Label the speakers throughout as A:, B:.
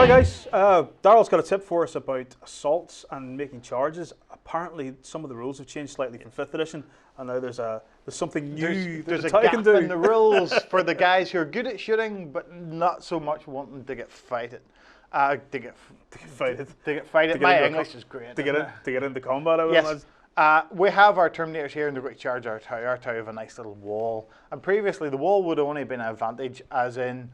A: So guys, Darrell's got a tip for us about assaults and making charges. Apparently some of the rules have changed slightly from 5th edition, and now there's something new
B: There's a
A: that
B: gap
A: can do.
B: in the rules for the guys who are good at shooting, but not so much wanting to get fighted. To get fighted. My English is great.
A: To get into combat, I would
B: Yes.
A: imagine.
B: We have our Terminators here, and they're going to charge our tower. Our tower have a nice little wall. And previously, the wall would have only been an advantage, as in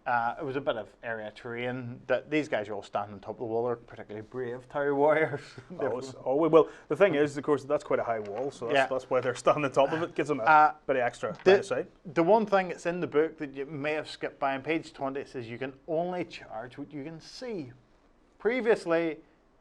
B: it was a bit of area terrain. That these guys are all standing on top of the wall. They're particularly brave tower warriors.
A: Well, the thing is, of course, that's quite a high wall, so that's why they're standing on top of it. Gives them a bit of extra line of sight.
B: The one thing that's in the book that you may have skipped by on page 20, it says you can only charge what you can see. Previously,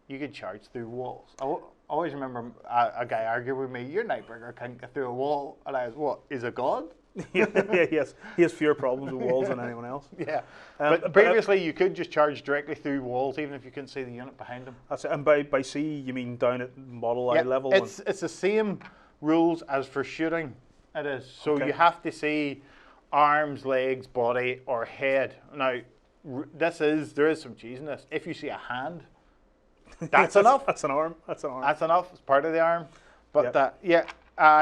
B: you could charge through walls. I always remember a guy arguing with me, your Nightbringer can't get through a wall. And I was, what, is a god?
A: Yeah, he has fewer problems with walls than anyone else.
B: Yeah, but previously you could just charge directly through walls, even if you couldn't see the unit behind them.
A: That's it. And by sea, you mean down at model eye level?
B: It's the same rules as for shooting. It is. So you have to see arms, legs, body, or head. Now, there is some cheese in this. If you see a hand, that's enough.
A: That's an arm. That's
B: enough. It's part of the arm. But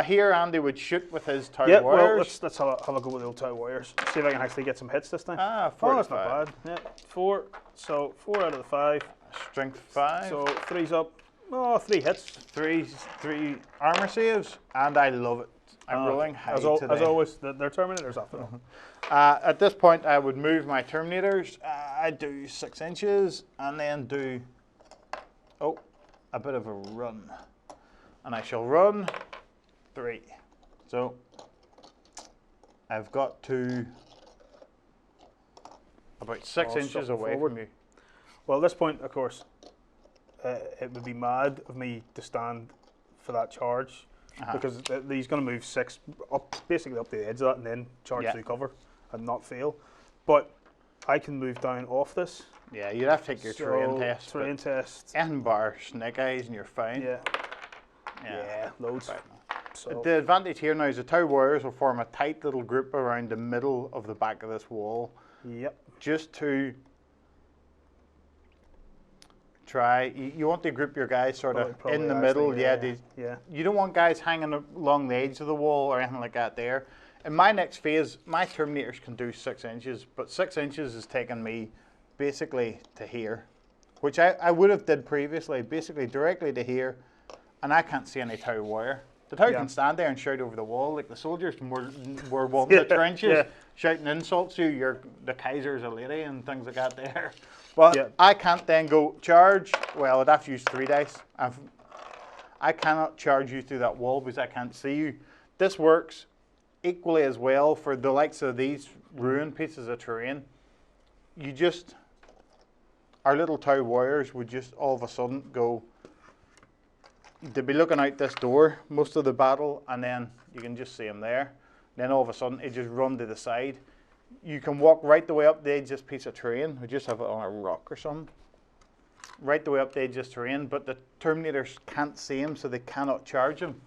B: here Andy would shoot with his tower warriors.
A: Well, let's have a go with the old tower warriors. See if I can actually get some hits this time.
B: 4
A: that's not bad. Yeah, 4. So 4 out of the 5.
B: Strength 5.
A: So 3's up. Oh, 3 hits.
B: 3 armor saves, and I love it. I'm rolling high today.
A: As always, they're Terminators after all.
B: At this point, I would move my Terminators. I do 6 inches, and then do a bit of a run, and I shall run 3. So I've got to about 6 inches away from you.
A: Well, at this point, of course, it would be mad of me to stand for that charge because he's going to move 6 up, basically up to the edge of that, and then charge through cover and not fail. But I can move down off this.
B: Yeah, you'd have to take your terrain test.
A: Terrain test.
B: And bar snake eyes, and you're fine.
A: Yeah, loads. So
B: the advantage here now is the tower warriors will form a tight little group around the middle of the back of this wall.
A: Yep.
B: Just to try, you want to group your guys sort of in the middle. You don't want guys hanging along the edge of the wall or anything like that there. In my next phase, my Terminators can do 6 inches, but 6 inches is taking me basically to here, which I would have did previously, basically directly to here, and I can't see any tower warrior. The tower can stand there and shout over the wall like the soldiers were one of the trenches, shouting insults to you. The Kaiser's a lady and things like that there. But I can't then go charge. Well, I'd have to use 3 dice. I cannot charge you through that wall because I can't see you. This works equally as well for the likes of these ruined pieces of terrain. Our little tower warriors would just all of a sudden go, they'd be looking out this door most of the battle, and then you can just see them there. Then all of a sudden, it just run to the side. You can walk right the way up the edge of this piece of terrain. We just have it on a rock or something. Right the way up the edge of this terrain, but the Terminators can't see him, so they cannot charge him.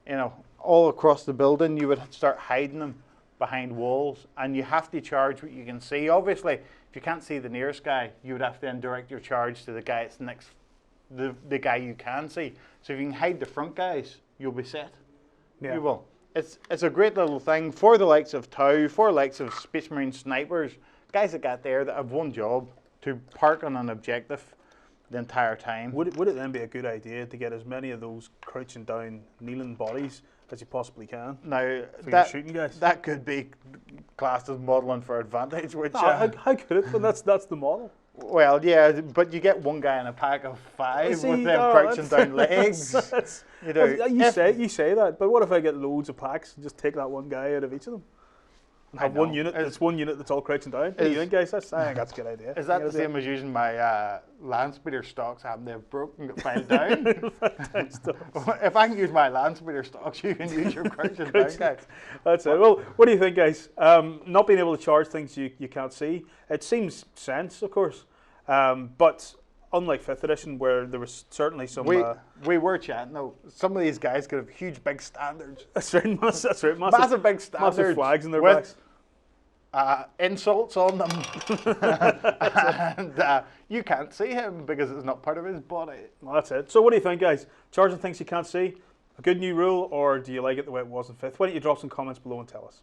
B: You know, all across the building, you would start hiding them behind walls, and you have to charge what you can see. Obviously, if you can't see the nearest guy, you would have to then direct your charge to the guy that's next, the guy you can see. So if you can hide the front guys, you'll be set. You will. It's a great little thing for the likes of Tau, for the likes of Space Marine snipers, guys that got there that have one job, to park on an objective the entire time.
A: Would it then be a good idea to get as many of those crouching down, kneeling bodies as you possibly can?
B: Now,
A: shooting guys?
B: That could be classed as modelling for advantage. Which
A: how could it? But that's the model.
B: Well, yeah, but you get one guy in a pack of 5 with them crouching down legs.
A: You say that, but what if I get loads of packs and just take that one guy out of each of them? And have one unit that's all crouching down? What do you think, guys? I think that's a good idea.
B: Is that the same as using my land speeder stocks having they've broken and piled down? If I can use my land speeder stocks, you can use your crouching down guys.
A: That's it. Well, what do you think, guys? Not being able to charge things you can't see, it seems sense, of course, but unlike 5th edition, where there was certainly some...
B: We were chatting, though. Some of these guys could have huge big standards.
A: That's right, massive
B: big standards.
A: Massive flags in their backs.
B: insults on them. And you can't see him because it's not part of his body.
A: Well, that's it. So what do you think, guys? Charging things you can't see? A good new rule, or do you like it the way it was in 5th? Why don't you drop some comments below and tell us?